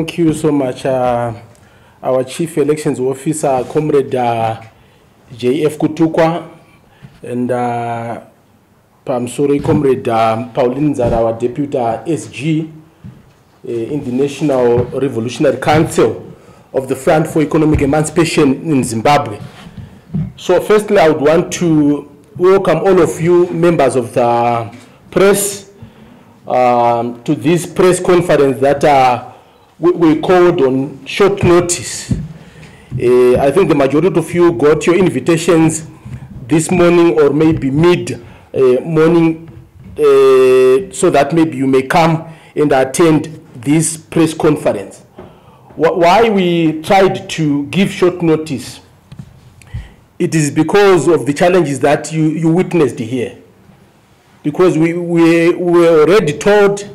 Thank you so much, our Chief Elections Officer, Comrade J.F. Kutukwa, and I'm sorry, Comrade Pauline Zara, our Deputy SG in the National Revolutionary Council of the Front for Economic Emancipation in Zimbabwe. So firstly, I would want to welcome all of you members of the press to this press conference that we called on short notice. I think the majority of you got your invitations this morning or maybe mid-morning so that maybe you may come and attend this press conference. Why we tried to give short notice, it is because of the challenges that you witnessed here. Because we were already told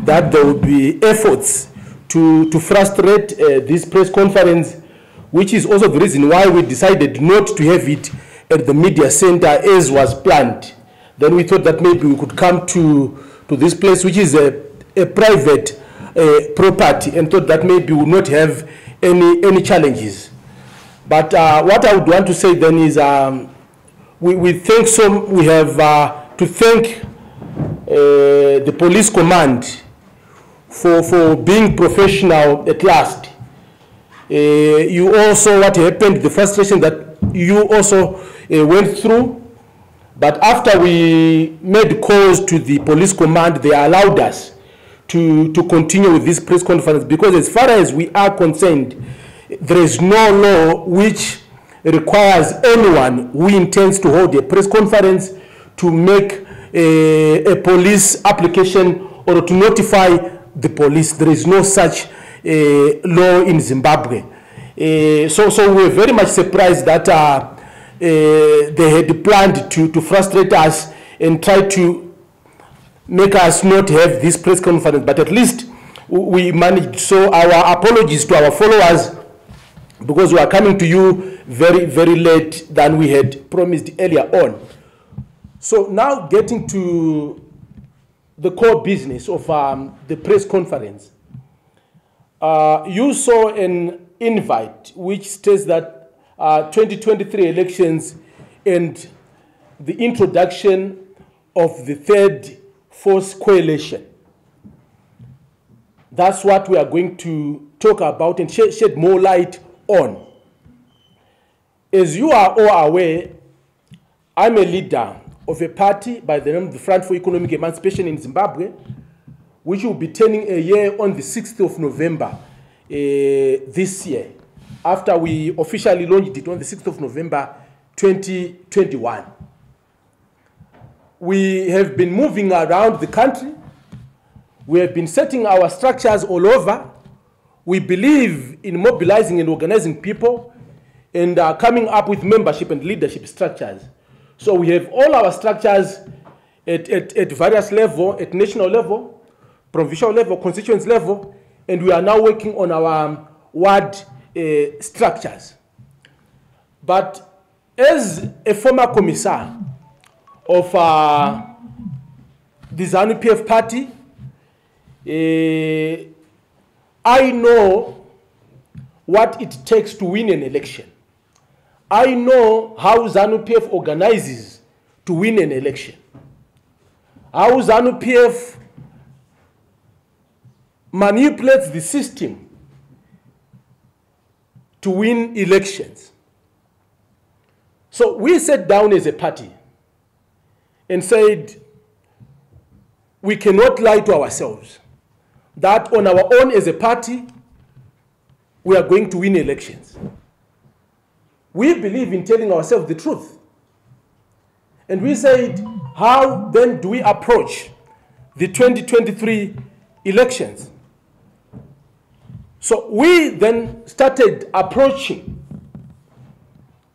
that there would be efforts to frustrate this press conference, which is also the reason why we decided not to have it at the media center as was planned. Then we thought that maybe we could come to this place, which is a private property, and thought that maybe we would not have any challenges. But what I would want to say then is we have to thank the police command for being professional at last. You also, what happened, the frustration that you also went through, but after we made calls to the police command, they allowed us to continue with this press conference, because as far as we are concerned, there is no law which requires anyone who intends to hold a press conference to make a police application or to notify the police. There is no such law in Zimbabwe. So we were very much surprised that they had planned to frustrate us and try to make us not have this press conference, but at least we managed. So our apologies to our followers, because we are coming to you very, very late than we had promised earlier on. So now getting to the core business of the press conference. You saw an invite which states that 2023 elections and the introduction of the third force coalition. That's what we are going to talk about and shed more light on. As you are all aware, I'm a leader of a party by the name of the Front for Economic Emancipation in Zimbabwe, which will be turning a year on the 6th of November this year, after we officially launched it on the 6th of November 2021. We have been moving around the country. We have been setting our structures all over. We believe in mobilizing and organizing people and coming up with membership and leadership structures. So we have all our structures at various levels, at national level, provincial level, constituency level, and we are now working on our ward structures. But as a former commissar of the ZANU-PF party, I know what it takes to win an election. I know how ZANU-PF organizes to win an election. How ZANU-PF manipulates the system to win elections. So we sat down as a party and said, we cannot lie to ourselves that on our own as a party, we are going to win elections. We believe in telling ourselves the truth. And we said, how then do we approach the 2023 elections? So we then started approaching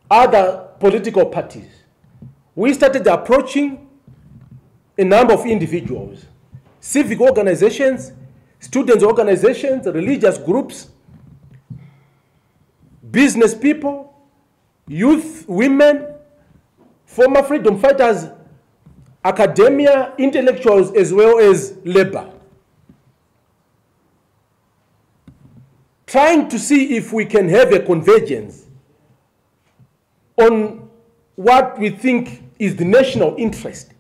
other political parties. We started approaching a number of individuals, civic organizations, students' organizations, religious groups, business people, youth, women, former freedom fighters, academia, intellectuals, as well as labor. trying to see if we can have a convergence on what we think is the national interest.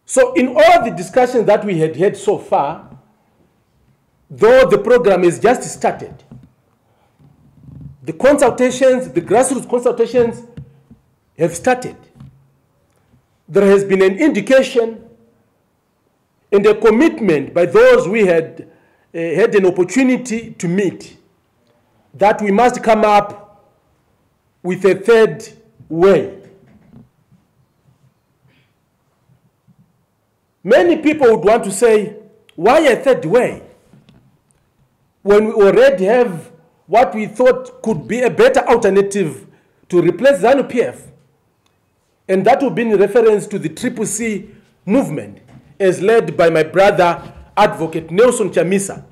So in all the discussions that we had had so far, though the program has just started, the consultations, the grassroots consultations have started. There has been an indication and a commitment by those we had had an opportunity to meet that we must come up with a third way. Many people would want to say, why a third way? When we already have what we thought could be a better alternative to replace ZANU-PF. And that would be in reference to the CCC movement as led by my brother, Advocate Nelson Chamisa.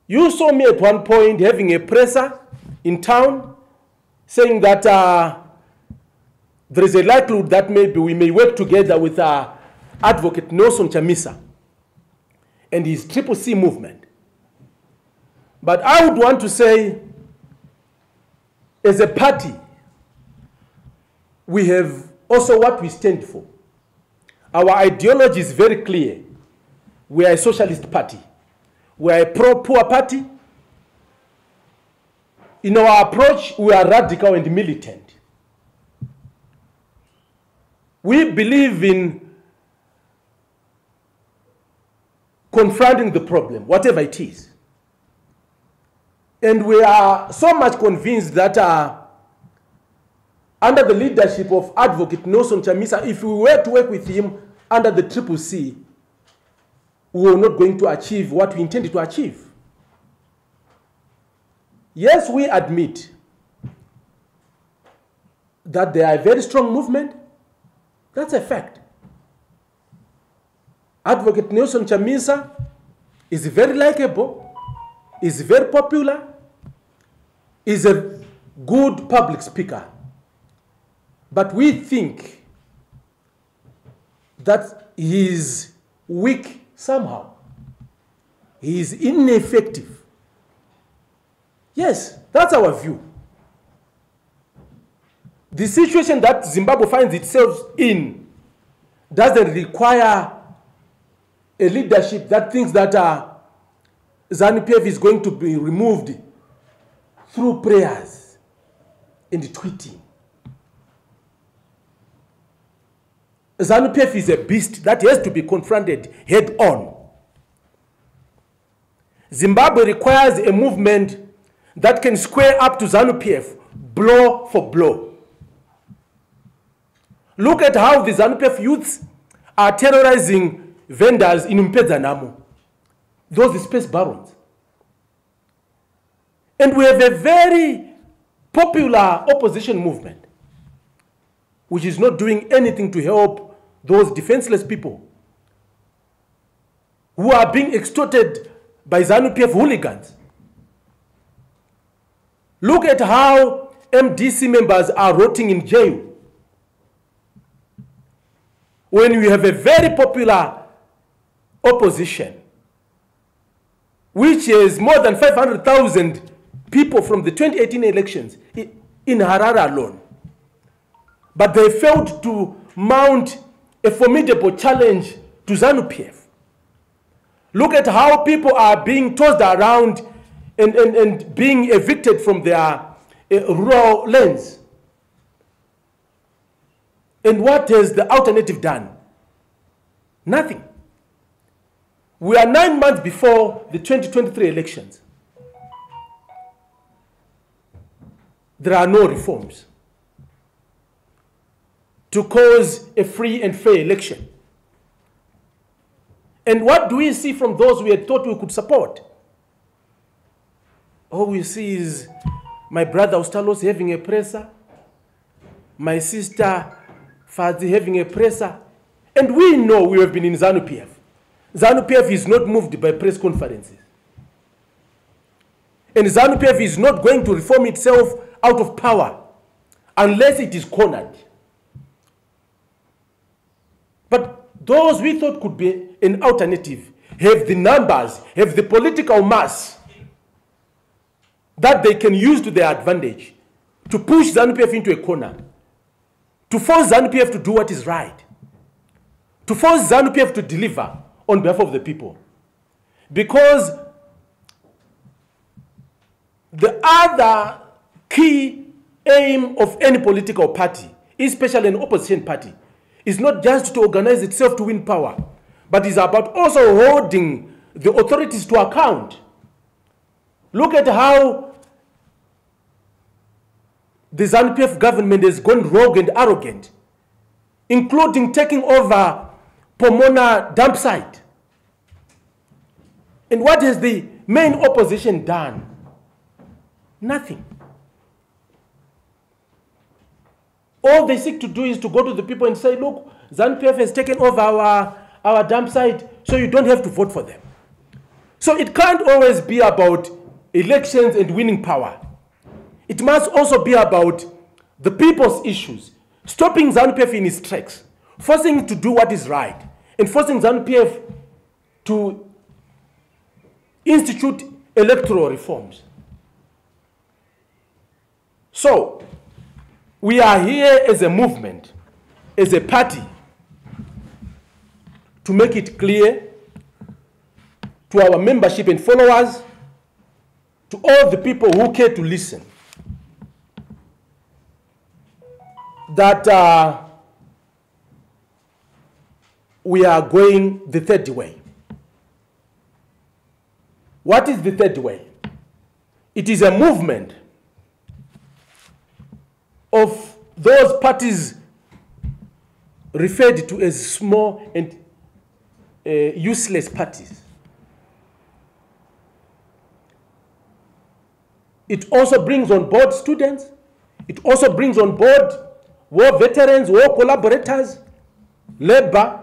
You saw me at one point having a presser in town saying that there is a likelihood that maybe we may work together with Advocate Nelson Chamisa and his CCC movement. But I would want to say, as a party, we have also what we stand for. Our ideology is very clear. We are a socialist party. We are a pro-poor party. In our approach, we are radical and militant. We believe in confronting the problem, whatever it is. And we are so much convinced that under the leadership of Advocate Nelson Chamisa, if we were to work with him under the CCC, we were not going to achieve what we intended to achieve. Yes, we admit that they are a very strong movement. That's a fact. Advocate Nelson Chamisa is very likable, is very popular, is a good public speaker. But we think that he is weak somehow. He is ineffective. Yes, that's our view. The situation that Zimbabwe finds itself in doesn't require a leadership that thinks that ZANU-PF is going to be removed through prayers and tweeting. ZANU-PF is a beast that has to be confronted head on. Zimbabwe requires a movement that can square up to ZANU-PF blow for blow. Look at how the ZANU-PF youths are terrorizing vendors in Tsenengamu, those space barons. And we have a very popular opposition movement which is not doing anything to help those defenseless people who are being extorted by ZANU-PF hooligans. Look at how MDC members are rotting in jail. When we have a very popular opposition, which is more than 500,000 people from the 2018 elections in Harare alone. But they failed to mount a formidable challenge to ZANU-PF. Look at how people are being tossed around and being evicted from their rural lands. And what has the alternative done? Nothing. We are 9 months before the 2023 elections. There are no reforms to cause a free and fair election. And what do we see from those we had thought we could support? All we see is my brother Ustalos having a presser, my sister Fadzi having a presser, and we know we have been in ZANU-PF. ZANU-PF is not moved by press conferences. And ZANU-PF is not going to reform itself out of power unless it is cornered. But those we thought could be an alternative have the numbers, have the political mass that they can use to their advantage to push ZANU-PF into a corner, to force ZANU-PF to do what is right, to force ZANU-PF to deliver on behalf of the people. Because the other key aim of any political party, especially an opposition party, is not just to organize itself to win power, but is about also holding the authorities to account. Look at how the ZANU-PF government has gone rogue and arrogant, including taking over Pomona dump site. And what has the main opposition done? Nothing. All they seek to do is to go to the people and say, look, ZANU-PF has taken over our dump site, so you don't have to vote for them. So it can't always be about elections and winning power. It must also be about the people's issues, stopping ZANU-PF in its tracks, forcing it to do what is right, and forcing ZANU-PF to institute electoral reforms. So, we are here as a movement, as a party, to make it clear to our membership and followers, to all the people who care to listen, that we are going the third way. What is the third way? It is a movement of those parties referred to as small and useless parties. It also brings on board students. It also brings on board war veterans, war collaborators, labor,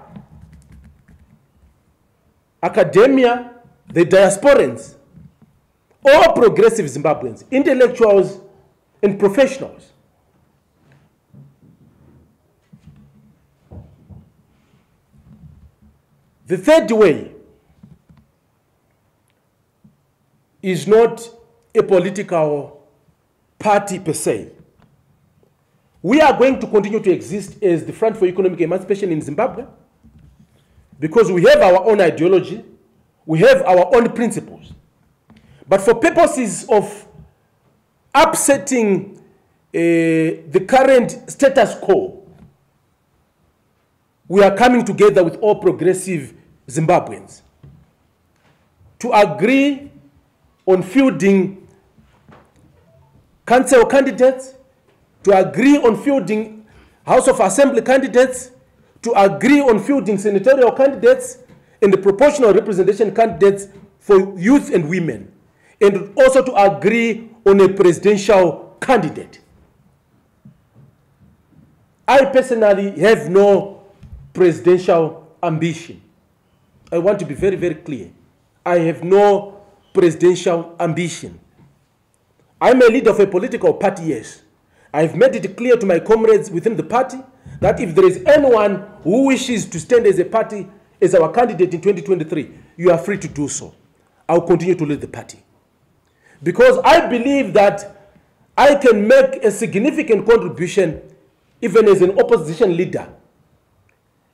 academia, the diasporans, all progressive Zimbabweans, intellectuals and professionals. The third way is not a political party per se. We are going to continue to exist as the Front for Economic Emancipation in Zimbabwe because we have our own ideology, we have our own principles. But for purposes of upsetting the current status quo, we are coming together with all progressive Zimbabweans to agree on fielding council candidates, to agree on fielding House of Assembly candidates, to agree on fielding senatorial candidates and the proportional representation candidates for youth and women, and also to agree on a presidential candidate. I personally have no presidential ambition. I want to be very, very clear. I have no presidential ambition. I'm a leader of a political party, yes. I've made it clear to my comrades within the party that if there is anyone who wishes to stand as a party, as our candidate in 2023, you are free to do so. I'll continue to lead the party. Because I believe that I can make a significant contribution even as an opposition leader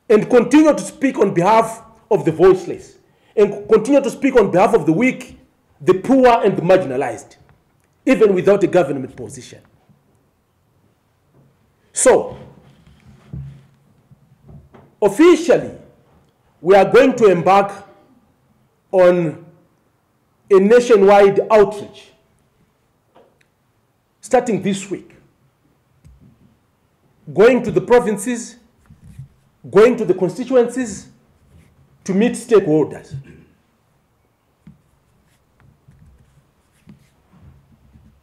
and continue to speak on behalf of the voiceless and continue to speak on behalf of the weak, the poor and the marginalized, even without a government position. So, officially, we are going to embark on a nationwide outreach starting this week, going to the provinces, going to the constituencies to meet stakeholders.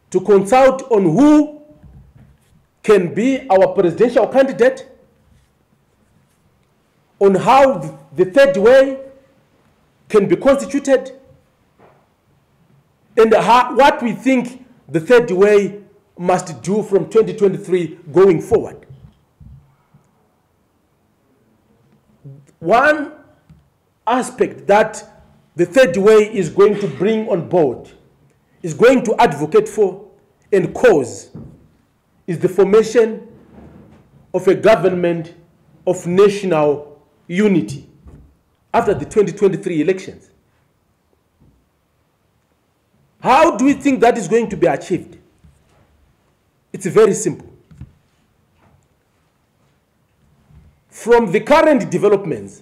To consult on who can be our presidential candidate, on how the third way can be constituted, and what we think the third way must do from 2023 going forward. One aspect that the third way is going to bring on board, is going to advocate for and cause, is the formation of a government of national unity after the 2023 elections. How do we think that is going to be achieved? It's very simple. From the current developments,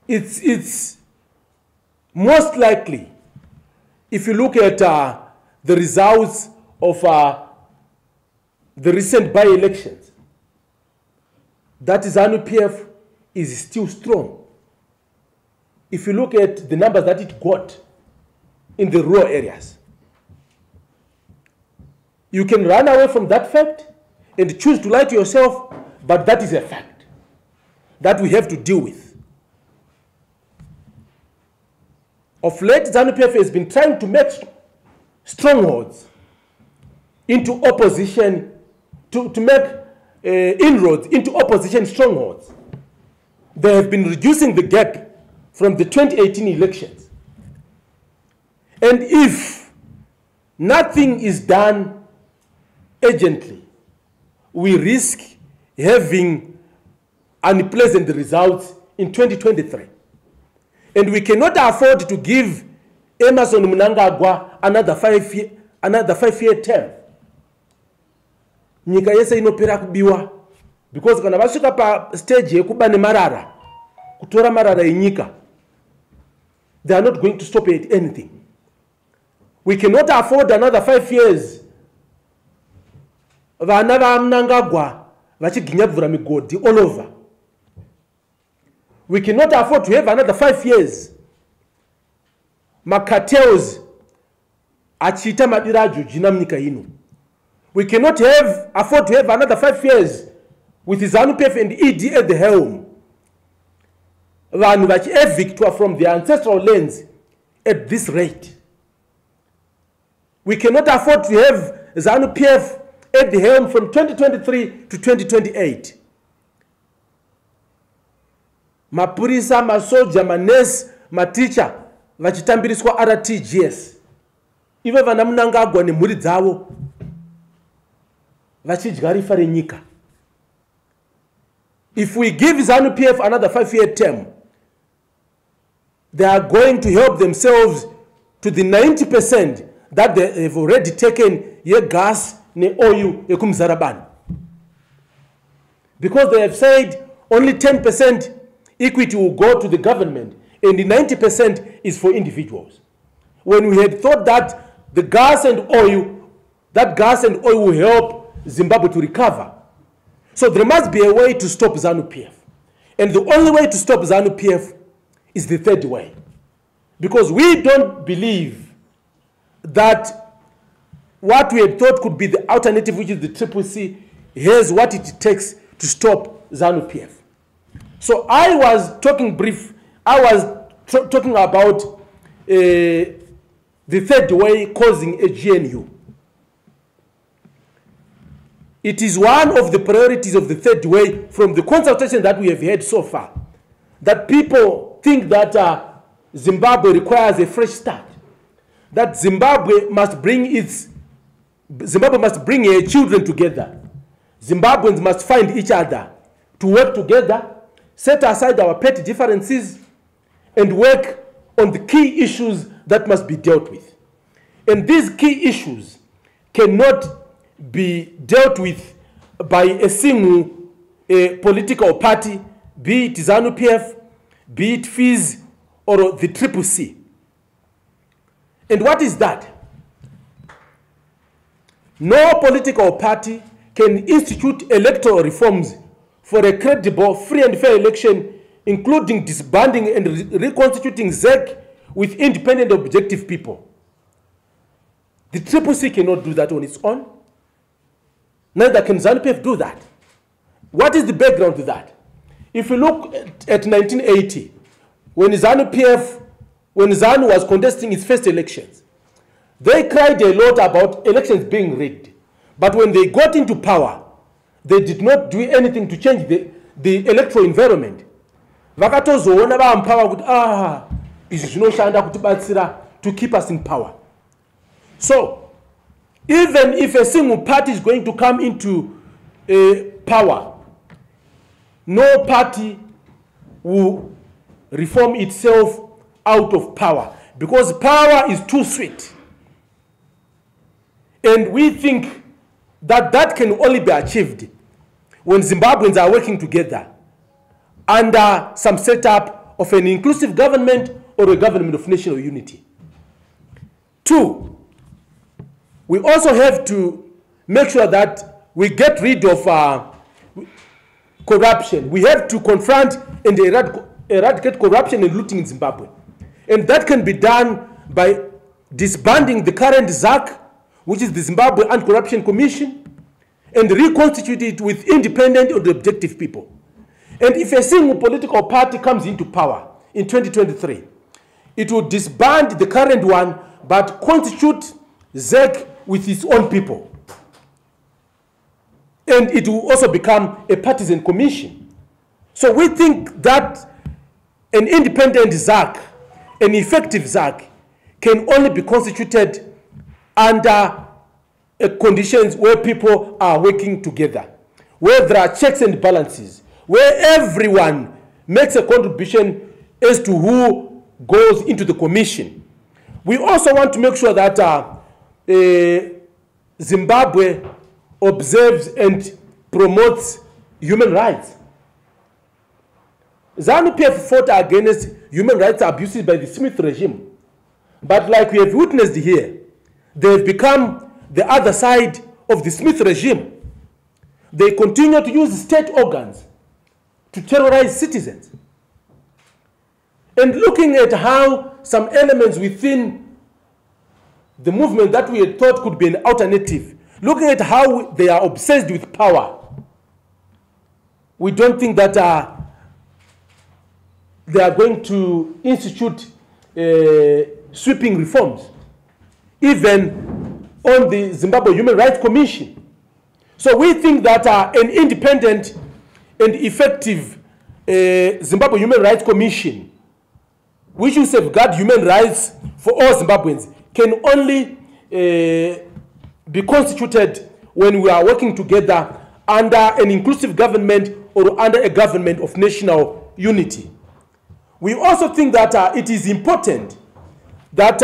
it's most likely, if you look at the results of the recent by-elections, that ZANU-PF is still strong. If you look at the numbers that it got in the rural areas, you can run away from that fact and choose to lie to yourself, but that is a fact that we have to deal with. Of late, ZANU-PF has been trying to make strongholds into opposition, to make inroads into opposition strongholds. They have been reducing the gap from the 2018 elections. And if nothing is done urgently, we risk having unpleasant results in 2023. And we cannot afford to give Emerson Mnangagwa another 5-year term. Nyika yese inopera kubiwa, because kana vasvika pa stage yekuba nemarara, kutora marara enyika, they are not going to stop at anything. We cannot afford another 5 years. Vana va Mnangagwa vachiginya bvura migodhi all over. We cannot afford to have another 5 years. Macartels achita madira ajujina mnyika ino. We cannot afford to have another 5 years with ZANU-PF and ED at the helm. Vanhu vachi-evictwa from their ancestral lands at this rate. We cannot afford to have ZANU-PF at the helm from 2023 to 2028. Mapurisa, masoja, manesi, maticha vachitambiriswa RTGS. Ivo vana Mnangagwa nemhuri dzavo vachidya rifa renyika. If we give ZANU-PF another 5-year term, they are going to help themselves to the 90% that they have already taken ye gas ne oil ekumzaraban. Because they have said only 10% equity will go to the government and the 90% is for individuals. When we had thought that the gas and oil, that gas and oil will help Zimbabwe to recover. So there must be a way to stop ZANU-PF. And the only way to stop ZANU-PF is the third way. Because we don't believe that what we had thought could be the alternative, which is the CCC, has what it takes to stop ZANU-PF. So I was talking talking about the third way causing a GNU. It is one of the priorities of the third way from the consultation that we have had so far, that people think that Zimbabwe requires a fresh start, that Zimbabwe must bring its children together. Zimbabweans must find each other to work together, set aside our petty differences, and work on the key issues that must be dealt with. And these key issues cannot be dealt with by a single political party, be it ZANU-PF, be it FIS, or the CCC. And what is that? No political party can institute electoral reforms for a credible, free and fair election, including disbanding and reconstituting ZEC with independent, objective people. The CCC cannot do that on its own. Neither can ZANU-PF do that. What is the background to that? If you look at 1980, when ZANU-PF, when ZANU was contesting its first elections, they cried a lot about elections being rigged. But when they got into power, they did not do anything to change the electoral environment. vakatozoona vamupower kuti izvi zvinoshanda kutibatsira to keep us in power. So even if a single party is going to come into power, no party will reform itself out of power, because power is too sweet. And we think that that can only be achieved when Zimbabweans are working together under some setup of an inclusive government or a government of national unity. 2, we also have to make sure that we get rid of corruption. We have to confront and eradicate corruption and looting in Zimbabwe. And that can be done by disbanding the current ZAC, which is the Zimbabwe Anti-Corruption Commission, and reconstitute it with independent and objective people. And if a single political party comes into power in 2023, it will disband the current one, but constitute ZEC with its own people. And it will also become a partisan commission. So we think that an independent ZAC, an effective ZAC, can only be constituted under conditions where people are working together, where there are checks and balances, where everyone makes a contribution as to who goes into the commission. We also want to make sure that Zimbabwe observes and promotes human rights. ZANU-PF fought against human rights abuses by the Smith regime. But like we have witnessed here, they have become the other side of the Smith regime. They continue to use state organs to terrorize citizens. And looking at how some elements within the movement that we had thought could be an alternative, looking at how they are obsessed with power, we don't think that they are going to institute sweeping reforms, even on the Zimbabwe Human Rights Commission. So we think that an independent and effective Zimbabwe Human Rights Commission, which will safeguard human rights for all Zimbabweans, can only be constituted when we are working together under an inclusive government or under a government of national unity. We also think that it is important that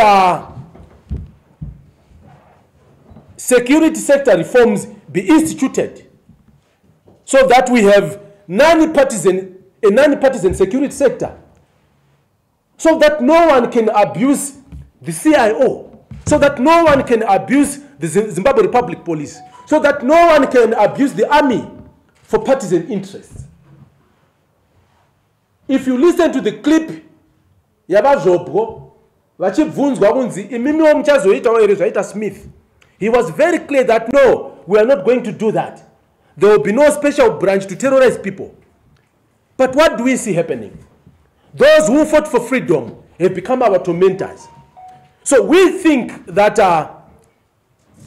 security sector reforms be instituted so that we have a non-partisan security sector, so that no one can abuse the CIO, so that no one can abuse the Zimbabwe Republic Police, so that no one can abuse the army for partisan interests. If you listen to the clip yabazobwo vachibvunzwa kunzi imimi muchazoita here zvaita Smith, he was very clear that no, we are not going to do that. There will be no special branch to terrorize people. But what do we see happening? Those who fought for freedom have become our tormentors. So we think that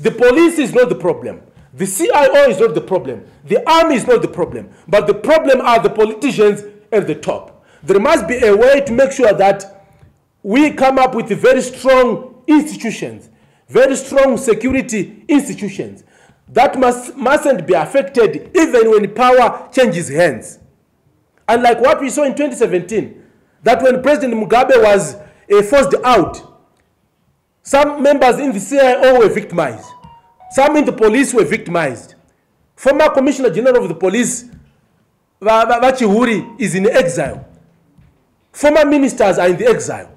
the police is not the problem. The CIO is not the problem. The army is not the problem. But the problem are the politicians at the top. There must be a way to make sure that we come up with very strong institutions, very strong security institutions that mustn't be affected even when power changes hands. Unlike what we saw in 2017, that when President Mugabe was forced out, some members in the CIO were victimized. Some in the police were victimized. Former Commissioner General of the Police, Vachihuri, is in exile. Former ministers are in the exile.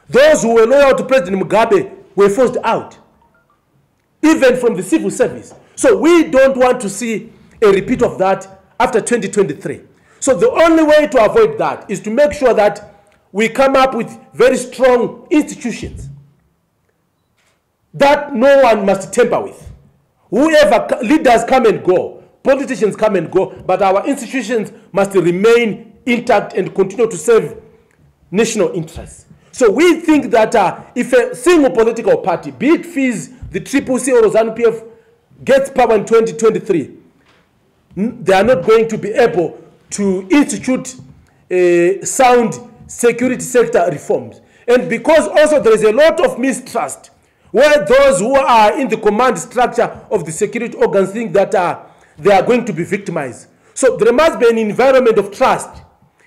Those who were loyal to President Mugabe were forced out, even from the civil service. So we don't want to see a repeat of that after 2023. So the only way to avoid that is to make sure that we come up with very strong institutions that no one must tamper with. Whoever, leaders come and go, politicians come and go, but our institutions must remain intact and continue to serve national interests. So we think that if a single political party, be it FIS, the CCC or ZANU-PF, gets power in 2023, they are not going to be able to institute sound security sector reforms. And because also there is a lot of mistrust, where those who are in the command structure of the security organs think that they are going to be victimized. So there must be an environment of trust,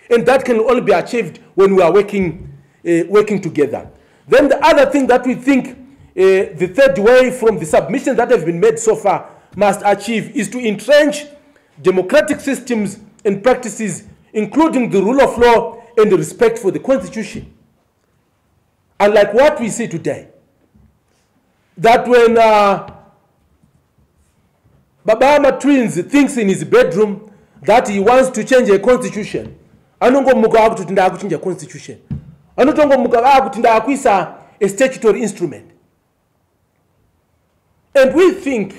and that can only be achieved when we are working together. Then the other thing that we think the third way from the submissions that have been made so far must achieve is to entrench democratic systems and practices, including the rule of law and the respect for the Constitution. Unlike what we see today, that when Babama Twins thinks in his bedroom that he wants to change a constitution, anongomuka akuti nda kuchinja constitution, anotongomuka akuti nda kuisa a statutory instrument. And we think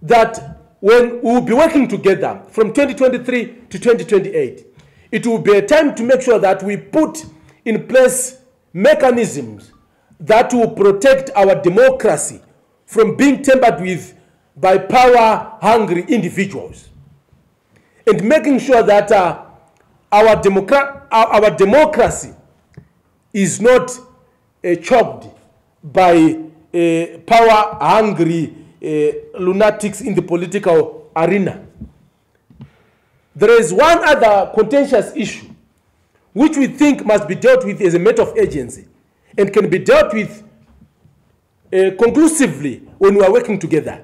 that when we will be working together from 2023 to 2028, it will be a time to make sure that we put in place mechanisms that will protect our democracy from being tampered with by power-hungry individuals, and making sure that our democracy is not choked by power-hungry lunatics in the political arena. There is one other contentious issue which we think must be dealt with as a matter of urgency and can be dealt with conclusively when we are working together.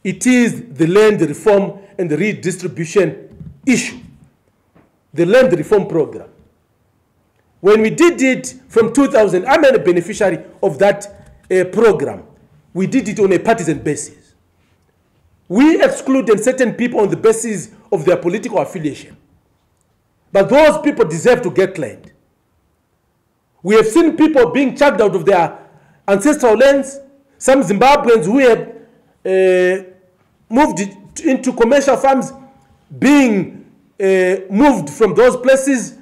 It is the land reform and the redistribution issue, the land reform program. When we did it from 2000, I'm a beneficiary of that program. We did it on a partisan basis. We excluded certain people on the basis of their political affiliation. But those people deserve to get land. We have seen people being chucked out of their ancestral lands. Some Zimbabweans who have moved into commercial farms being moved from those places,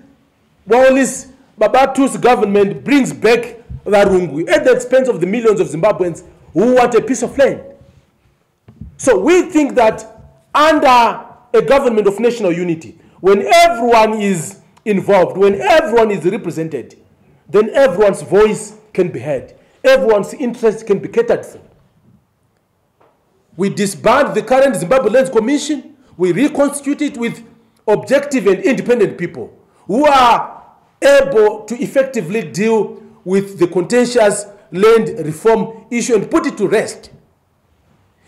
while this Babatu's government brings back Varungwi at the expense of the millions of Zimbabweans who want a piece of land. So we think that under a government of national unity, when everyone is involved, when everyone is represented, then everyone's voice can be heard. Everyone's interest can be catered for. We disband the current Zimbabwe Lands Commission. We reconstitute it with objective and independent people who are able to effectively deal with the contentious land reform issue and put it to rest.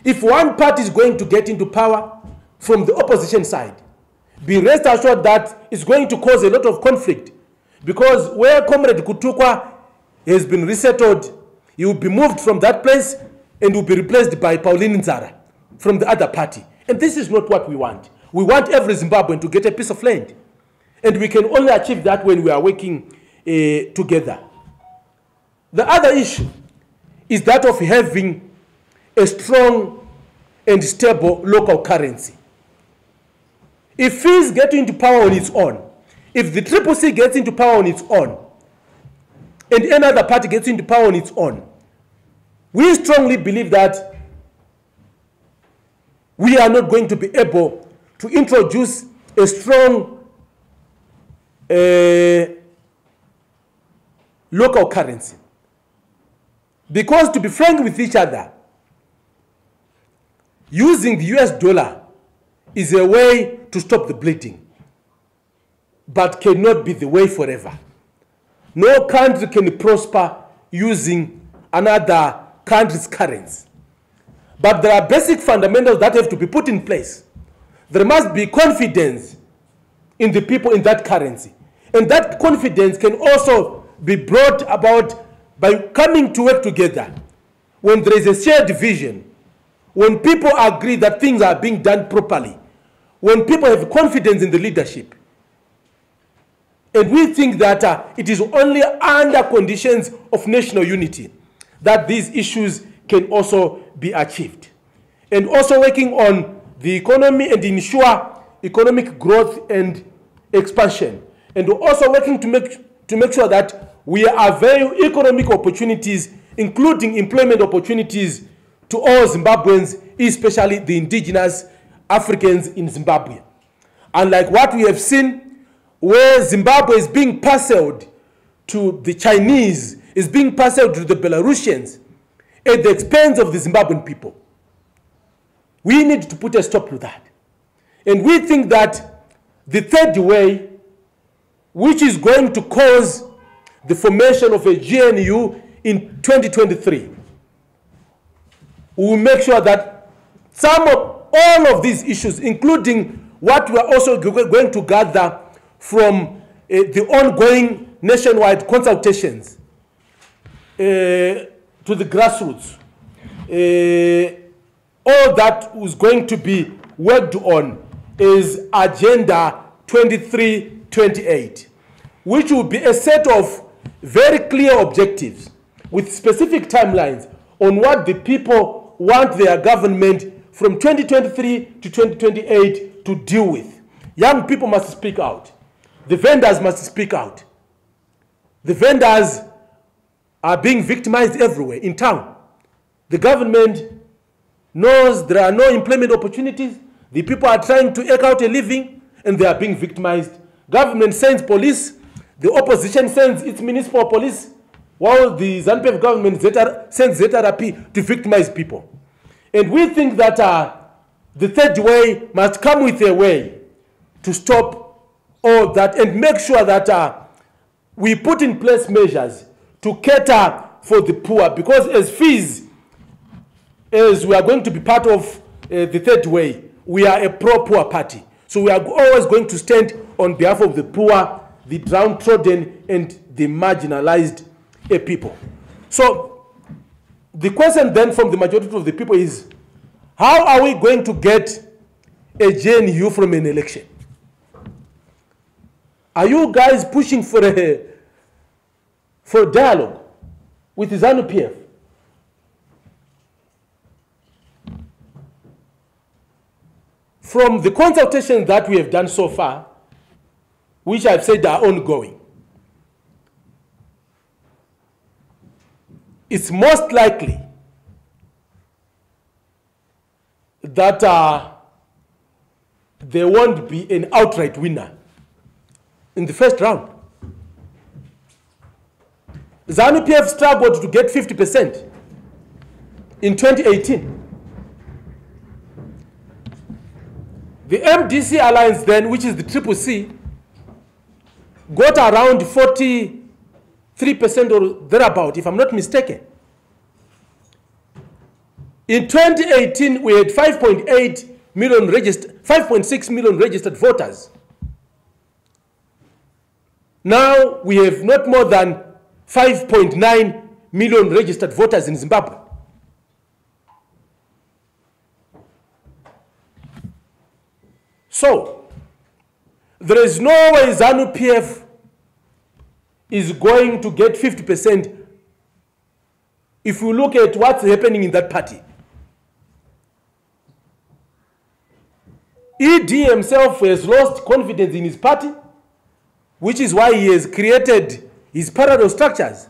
If one party is going to get into power from the opposition side, be rest assured that it's going to cause a lot of conflict, because where Comrade Kutukwa has been resettled, he will be moved from that place and will be replaced by Pauline Nzara from the other party. And this is not what we want. We want every Zimbabwean to get a piece of land. And we can only achieve that when we are working together. The other issue is that of having a strong and stable local currency. If FIS gets into power on its own, if the CCC gets into power on its own, and any other party gets into power on its own, we strongly believe that we are not going to be able to introduce a strong local currency. Because, to be frank with each other, using the US dollar is a way to stop the bleeding, but cannot be the way forever. No country can prosper using another country's currency. But there are basic fundamentals that have to be put in place. There must be confidence in the people in that currency. And that confidence can also be brought about by coming to work together. When there is a shared vision, when people agree that things are being done properly, when people have confidence in the leadership. And we think that it is only under conditions of national unity that these issues can also be achieved. And also working on the economy and ensure economic growth and expansion. And also working to make sure that we are valuing economic opportunities, including employment opportunities to all Zimbabweans, especially the indigenous Africans in Zimbabwe. Unlike what we have seen, where Zimbabwe is being parceled to the Chinese, is being parceled to the Belarusians at the expense of the Zimbabwean people. We need to put a stop to that. And we think that the third way, which is going to cause the formation of a GNU in 2023, we will make sure that all of these issues, including what we are also going to gather from the ongoing nationwide consultations to the grassroots, all that is going to be worked on is Agenda 2328, which will be a set of very clear objectives with specific timelines on what the people want their government from 2023 to 2028 to deal with. Young people must speak out. The vendors must speak out. The vendors are being victimized everywhere in town. The government knows there are no employment opportunities. The people are trying to eke out a living and they are being victimized. Government sends police. The opposition sends its municipal police, while the ZANU-PF government sends ZRP to victimize people. And we think that the third way must come with a way to stop all that and make sure that we put in place measures to cater for the poor, because as fees, as we are going to be part of the third way, we are a pro-poor party. So we are always going to stand on behalf of the poor, the downtrodden, and the marginalized people. So the question then from the majority of the people is, how are we going to get a GNU from an election? Are you guys pushing for a dialogue with the ZANU-PF? From the consultations that we have done so far, which I've said are ongoing, it's most likely that there won't be an outright winner in the first round. ZANU-PF struggled to get 50% in 2018. The MDC alliance then, which is the Triple C, got around 43% or thereabout, if I'm not mistaken. In 2018, we had 5.8 million registered, 5.6 million registered voters. Now we have not more than 5.9 million registered voters in Zimbabwe. So there is no way ZANU-PF is going to get 50% if you look at what's happening in that party. ED himself has lost confidence in his party, which is why he has created his parallel structures.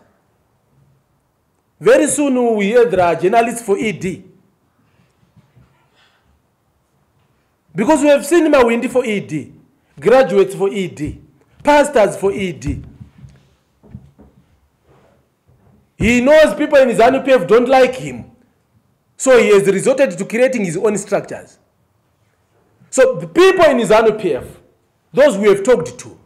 Very soon we hear there are journalists for ED. Because we have seen Mawindi for ED, graduates for ED, pastors for ED. He knows people in his ZANU-PF don't like him, so he has resorted to creating his own structures. So the people in his ZANU-PF, those we have talked to,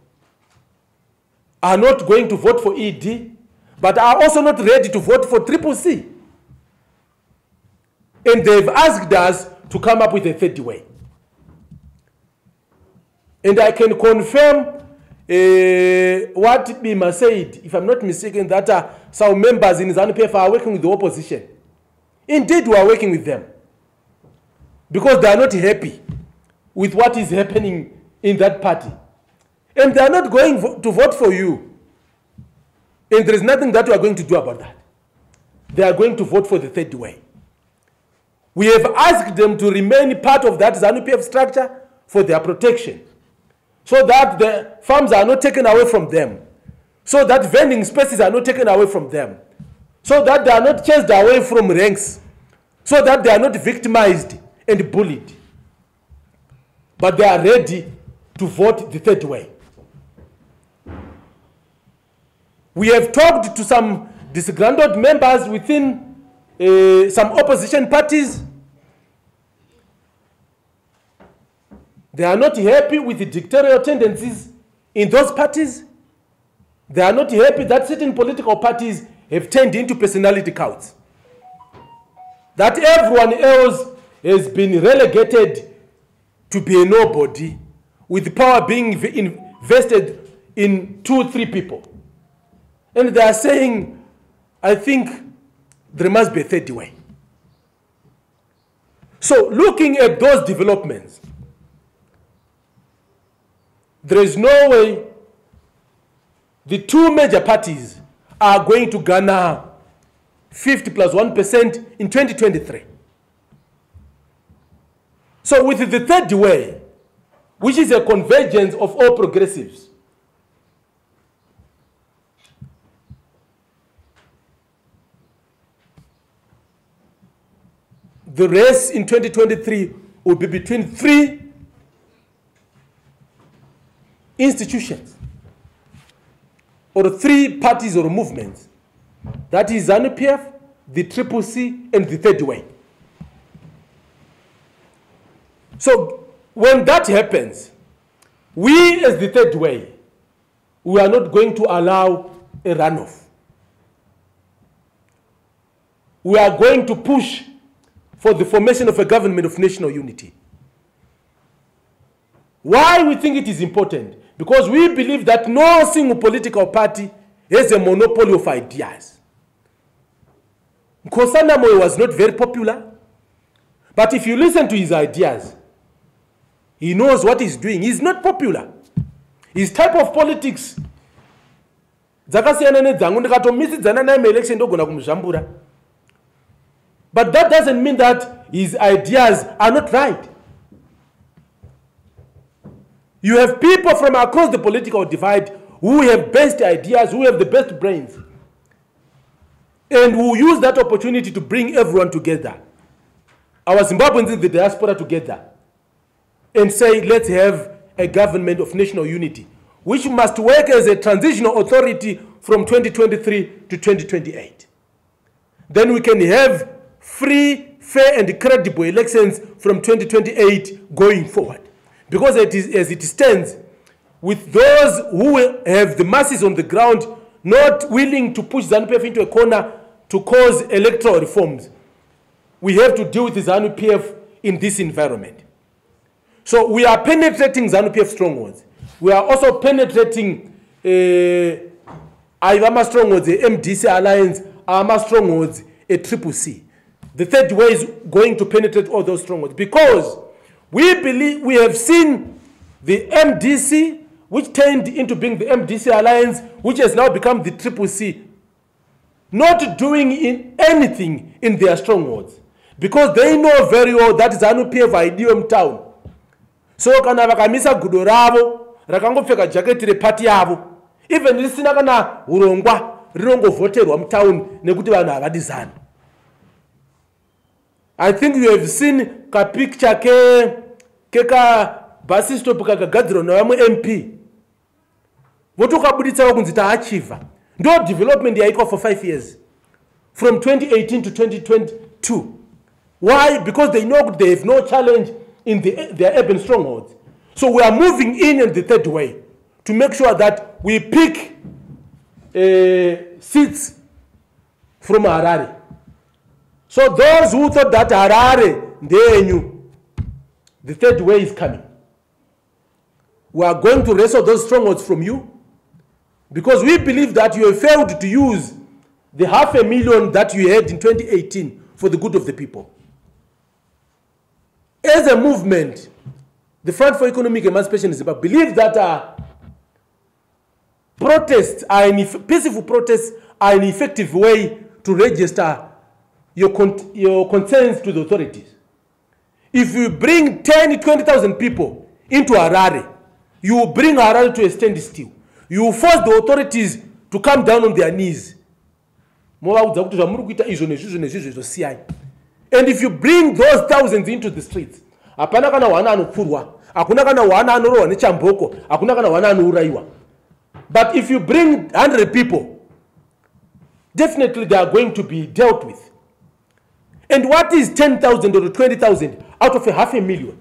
are not going to vote for ED, but are also not ready to vote for Triple C. And they've asked us to come up with a third way. And I can confirm what Bima said, if I'm not mistaken, that some members in ZANU-PF are working with the opposition. Indeed, we are working with them, because they are not happy with what is happening in that party. And they are not going to vote for you. And there is nothing that we are going to do about that. They are going to vote for the third way. We have asked them to remain part of that ZANU-PF structure for their protection, so that the farms are not taken away from them, so that vending spaces are not taken away from them, so that they are not chased away from ranks, so that they are not victimized and bullied. But they are ready to vote the third way. We have talked to some disgruntled members within some opposition parties. They are not happy with the dictatorial tendencies in those parties. They are not happy that certain political parties have turned into personality cults. That everyone else has been relegated to be a nobody, with power being invested in 2 or 3 people. And they are saying, I think there must be a third way. So looking at those developments, there is no way the 2 major parties are going to garner 50 plus 1% in 2023. So with the third way, which is a convergence of all progressives, the race in 2023 will be between 3 institutions or 3 parties or movements. That is ZANU-PF, the CCC, and the third way. So when that happens, we as the third way, we are not going to allow a runoff. We are going to push for the formation of a government of national unity. Why we think it is important? Because we believe that no single political party has a monopoly of ideas. Tsenengamu was not very popular, but if you listen to his ideas, he knows what he's doing. He's not popular. His type of politics, but that doesn't mean that his ideas are not right. You have people from across the political divide who have best ideas, who have the best brains, and who use that opportunity to bring everyone together. Our Zimbabweans in the diaspora together, and say, let's have a government of national unity, which must work as a transitional authority from 2023 to 2028. Then we can have free, fair, and credible elections from 2028 going forward. Because as it stands, with those who have the masses on the ground not willing to push ZANU-PF into a corner to cause electoral reforms, we have to deal with the ZANU-PF in this environment. So we are penetrating ZANU-PF strongholds. We are also penetrating Ivama strongholds, the MDC alliance, Arma strongholds, a CCC. The third way is going to penetrate all those strongholds, because we believe we have seen the MDC, which turned into being the MDC alliance, which has now become the CCC, not doing anything in their strongholds, because they know very well that ZANU-PF IDM town. So kana vakamisa gudo ravo rakangopfeka jaketi repati yavo, even risina kana urongwa rinongovhoterwa mutown nekuti vanhu havadi ZANU. I think you have seen ka picture ka bus stop kakagadzirwa navamwe MP. Votokabuditsa kunzi taachiva. Ndo development yaitwa for 5 years, from 2018 to 2022. Why? Because they know they have no challenge in their urban strongholds. So we are moving in the third way to make sure that we pick seats from Harare. So those who thought that Harare, they knew, the third way is coming. We are going to wrestle those strongholds from you, because we believe that you have failed to use the 500,000 that you had in 2018 for the good of the people. As a movement, the Front for Economic Emancipation in Zimbabwe believes that peaceful protests are an effective way to register your concerns to the authorities. If you bring 10,000 to 20,000 people into Harare, you will bring Harare to a standstill. You will force the authorities to come down on their knees. And if you bring those thousands into the streets, apana kana wana anopfurwa, akuna kana wana anorowa nechamboko, akuna kana wana anouraiwa. But if you bring 100 people definitely they are going to be dealt with. And what is 10,000 or 20,000 out of 500,000?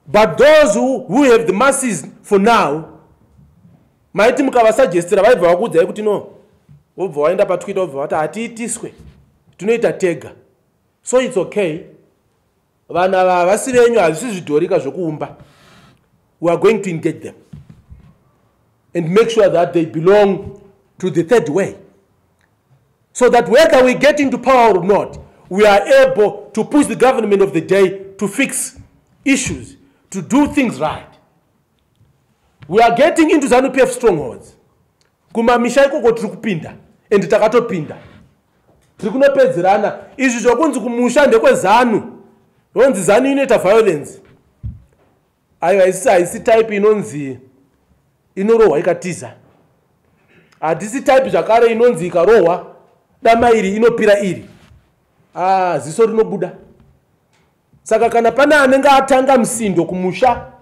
But those who have the masses for now, maiti mukavasuggestira vaibva vakuudzai kuti no, wobva waenda paTwitter wobva vati hatiitiswe, tunoita tega. So it's okay. Vana vavasi venyu hazvisi zvidhorika zvokuumba. We are going to engage them and make sure that they belong to the third way. So that whether we get into power or not, we are able to push the government of the day to fix issues, to do things right. We are getting into ZANU-PF strongholds. Kumamisha ikoko tiri kupinda, and takatopinda. Tiri kunopedzerana. Izvi zvokunzi kumusha ndekwezanu. Yonzi ZANU inoita violence. Ayo haisi type inonzi inorohwa ikatiza. Hadisi type zvakare inonzi ikarohwa dama iri inopira iri. Ziso rinobuda. Saka kana pana anenge atanga msindo kumusha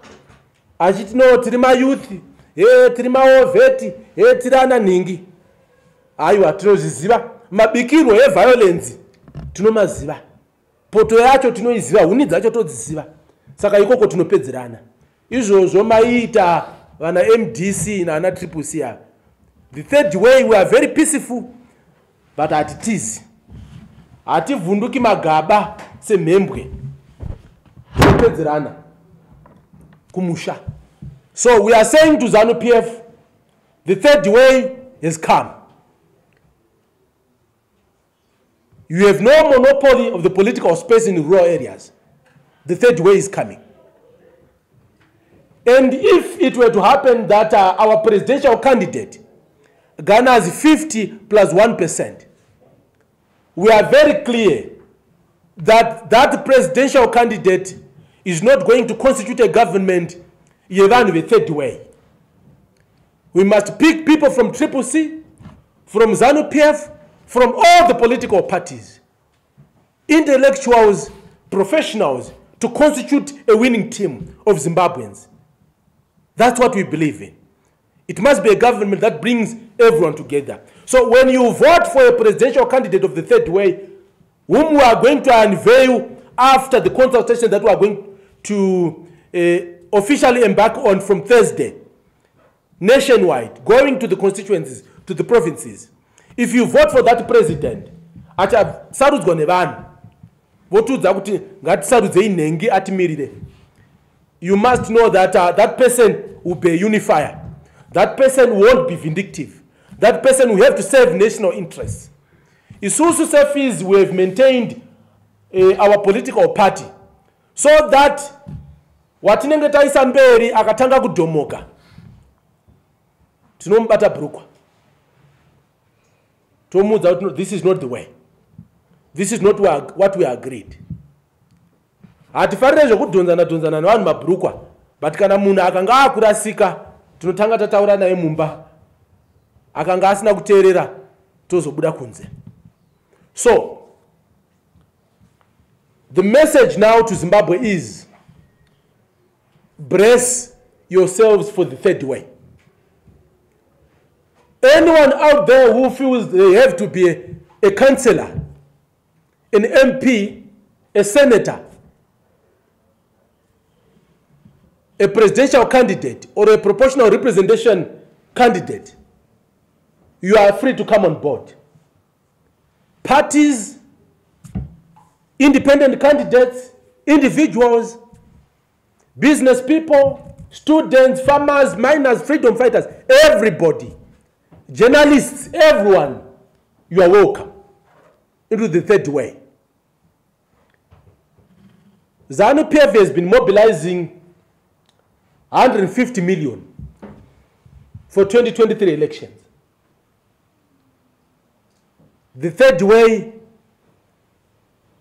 achiti no tiri mayouth, tiri maoveti, tiri ana nhingi. Aiwa tinozviziva. Mabikirwo eviolence tinomaziva. Poto yacho tinoiziva, huni dzacho todziziva. Saka ikoko tinopedzerana. Izvozvo maita vana MDC naana Triple C. The third way, we are very peaceful, but hatitizi. Hativhunduki magaba semhembwe. Tinopedzerana kumusha. So we are saying to ZANU-PF, the third way has come. You have no monopoly of the political space in rural areas. The third way is coming. And if it were to happen that our presidential candidate garners 50 plus 1%, we are very clear that that presidential candidate is not going to constitute a government even the third way. We must pick people from Triple C, from ZANU-PF, from all the political parties, intellectuals, professionals, to constitute a winning team of Zimbabweans. That's what we believe in. It must be a government that brings everyone together. So when you vote for a presidential candidate of the third way, whom we are going to unveil after the consultation that we are going to officially embark on from Thursday, nationwide, going to the constituencies, to the provinces, if you vote for that president, achasarudzwa nevanhu votudza kuti ngatisarudzei nhengi atimirire. You must know that that person will be a unifier. That person won't be vindictive. That person will have to serve national interests. Isusu Sefis, we have maintained our political party so that watinenge taisa mberi akatanga kudhomoka tinomubata brukwa tomudza kuti this is not the way, this is not what we agreed. Hatifarire zvekudhonzana nevanhu mabhurukwa, but kana munhu akanga akurasika tinotanga tataura naye mumba, akanga asina kuteerera tozobuda kunze. So the message now to Zimbabwe is brace yourselves for the third way. Anyone out there who feels they have to be a councillor, an MP, a senator, a presidential candidate, or a proportional representation candidate, you are free to come on board. Parties, independent candidates, individuals, business people, students, farmers, miners, freedom fighters, everybody, journalists, everyone, you are welcome into the third way. ZANU-PF has been mobilizing 150 million for 2023 elections. The third way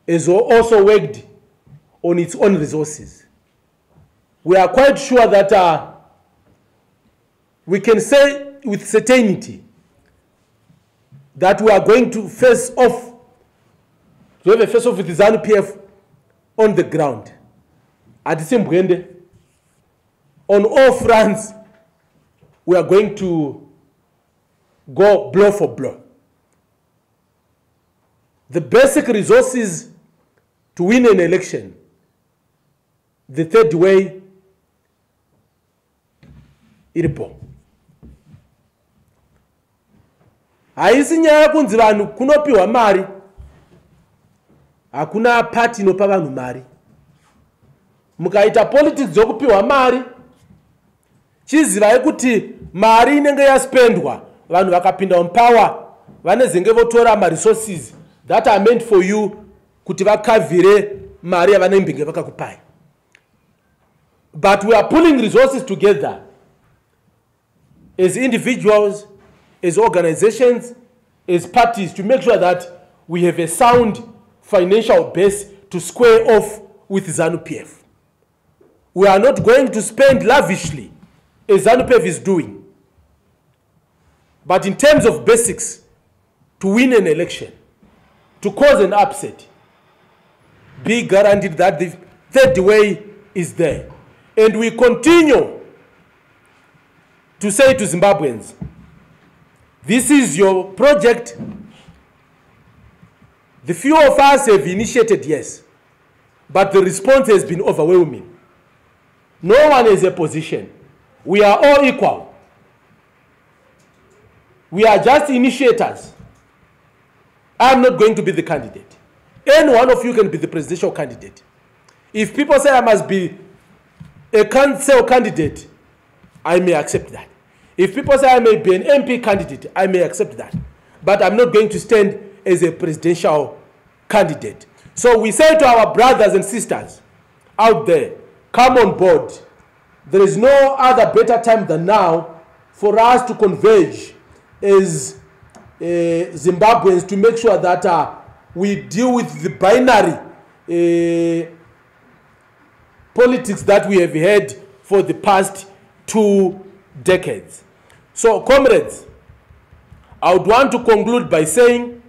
is also worked on its own resources. We are quite sure that we can say with certainty that we are going to face off, to have a face off with the ZANU-PF on the ground. At the same time, on all fronts, we are going to go blow for blow. The basic resources to win an election, the third way, iripo. Haisi nyaya kunzi vanhu kunopiwa mari. Hakuna party inopa vanhu mari. Mukaita politics dzokupiwa mari, chizivai kuti mari inenge yaspendwa, vanhu vakapinda mupower, vanezenge votora resources that are meant for you kuti vakavhire mari yavanenge vakakupai. But we are pulling resources together as individuals, as organizations, as parties, to make sure that we have a sound financial base to square off with ZANU-PF. We are not going to spend lavishly as ZANU-PF is doing. But in terms of basics, to win an election, to cause an upset, be guaranteed that the third way is there. And we continue to say to Zimbabweans, this is your project. The few of us have initiated, yes, but the response has been overwhelming. No one has a position. We are all equal. We are just initiators. I'm not going to be the candidate. Any one of you can be the presidential candidate. If people say I must be a council candidate, I may accept that. If people say I may be an MP candidate, I may accept that. But I'm not going to stand as a presidential candidate. So we say to our brothers and sisters out there, come on board. There is no other better time than now for us to converge as Zimbabweans to make sure that we deal with the binary politics that we have had for the past 2 decades. So, comrades, I would want to conclude by saying,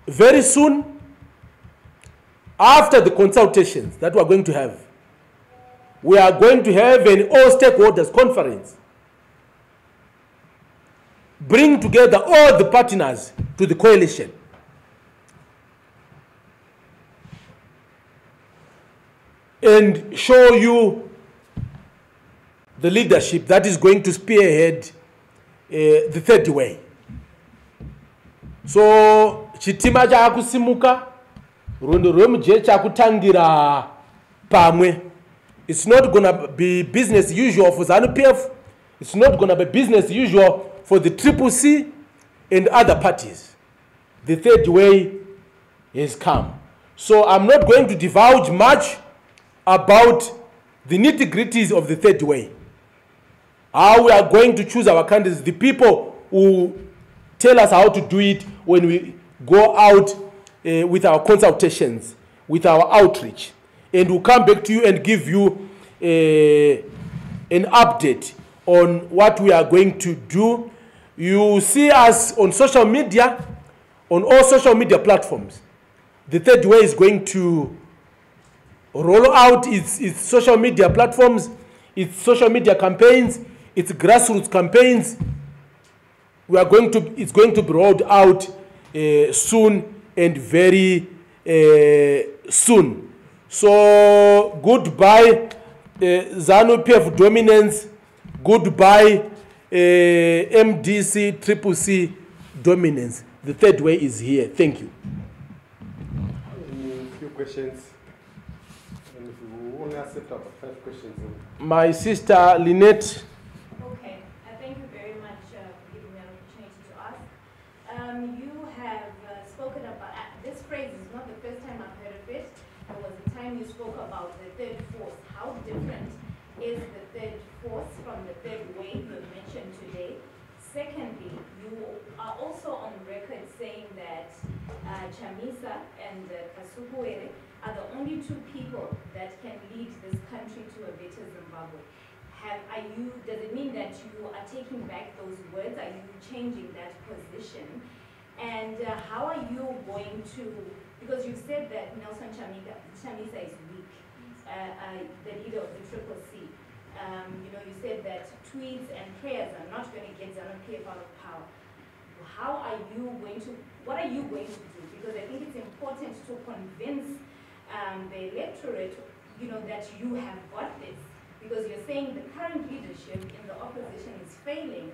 very soon, after the consultations that we are going to have, we are going to have an all-stakeholders conference. Bring together all the partners to the coalition. And show you the leadership that is going to spearhead the third way. So, chitima chakusimuka, rundo rwemuje chakutangira pamwe. It's not going to be business usual for ZANU-PF. It's not going to be business usual for the CCC and other parties. The third way has come. So I'm not going to divulge much about the nitty-gritties of the third way. How we are going to choose our candidates, the people who tell us how to do it when we go out with our consultations, with our outreach. And we'll come back to you and give you an update on what we are going to do. You see us on social media, on all social media platforms. The third way is going to roll out its social media platforms, its social media campaigns, its grassroots campaigns. It's going to be rolled out soon and very soon. So goodbye ZANU-PF dominance, goodbye MDC, CCC dominance. The third way is here. Thank you. A few questions. And if we only accept about 5 questions. My sister Lynette. Okay, thank you very much for giving me an opportunity to ask. You have spoken about, this phrase is not the first time I've heard of it. There was a time you spoke about the third force. How different is the third force from the third way you mentioned today? Secondly, you are also on record saying that Chamisa and Kasukuwere are the only 2 people that can lead this country to a better Zimbabwe. Does it mean that you are taking back those words? Are you changing that position? And how are you going to, because you said that Nelson Chamisa is weak, the leader of the CCC. You said that tweets and prayers are not going to get ZANU-PF out of power. What are you going to do? Because I think it's important to convince the electorate, that you have got this. Because you're saying the current leadership in the opposition is failing.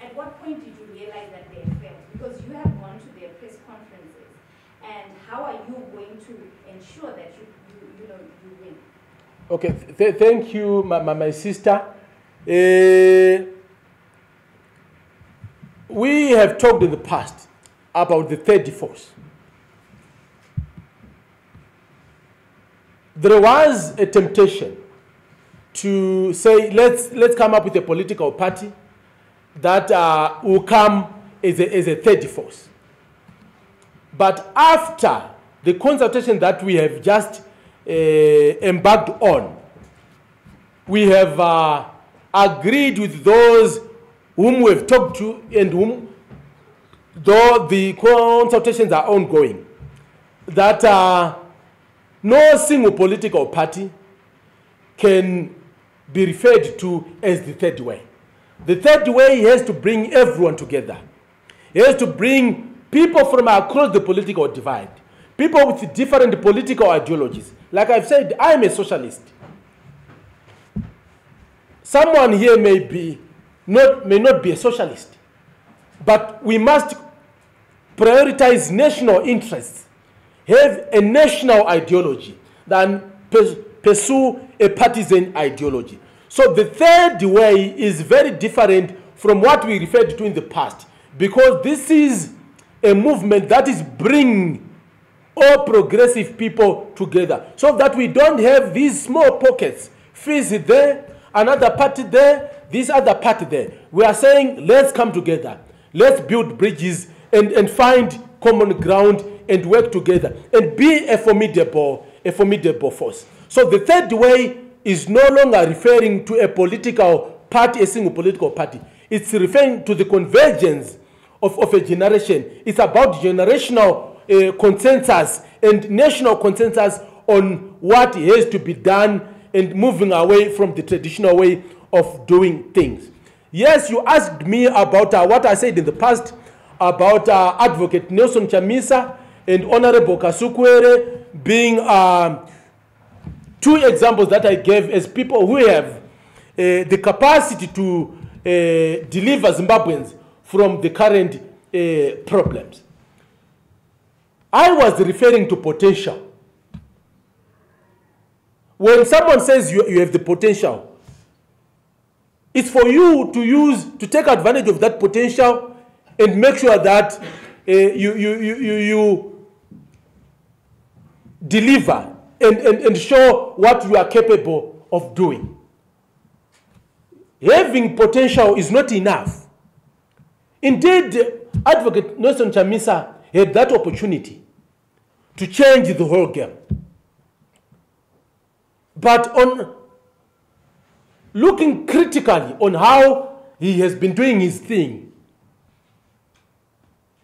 At what point did you realize that they have failed? Because you have gone to their press conferences. And how are you going to ensure that you win? Okay, thank you, my sister. We have talked in the past about the third force. There was a temptation to say, let's come up with a political party that will come as a third force. But after the consultation that we have just embarked on, we have agreed with those whom we have talked to and whom, though the consultations are ongoing, that no single political party can be referred to as the third way. The third way has to bring everyone together. It has to bring people from across the political divide, people with different political ideologies. Like I've said, I'm a socialist. Someone here may not be a socialist, but we must prioritize national interests, have a national ideology, than pursue a partisan ideology. So the third way is very different from what we referred to in the past, because this is a movement that is bringing all progressive people together, so that we don't have these small pockets, Fizz there, another party there, this other party there. We are saying, let's come together, let's build bridges and find common ground and work together and be a formidable force. So the third way is no longer referring to a political party, a single political party. It's referring to the convergence of a generation. It's about generational consensus and national consensus on what has to be done and moving away from the traditional way of doing things. Yes, you asked me about what I said in the past about Advocate Nelson Chamisa and Honorable Kasukwere being two examples that I gave as people who have the capacity to deliver Zimbabweans from the current problems. I was referring to potential. When someone says you have the potential, it's for you to take advantage of that potential and make sure that you deliver and show what you are capable of doing. Having potential is not enough. Indeed, Advocate Nelson Chamisa had that opportunity to change the whole game. But on looking critically on how he has been doing his thing,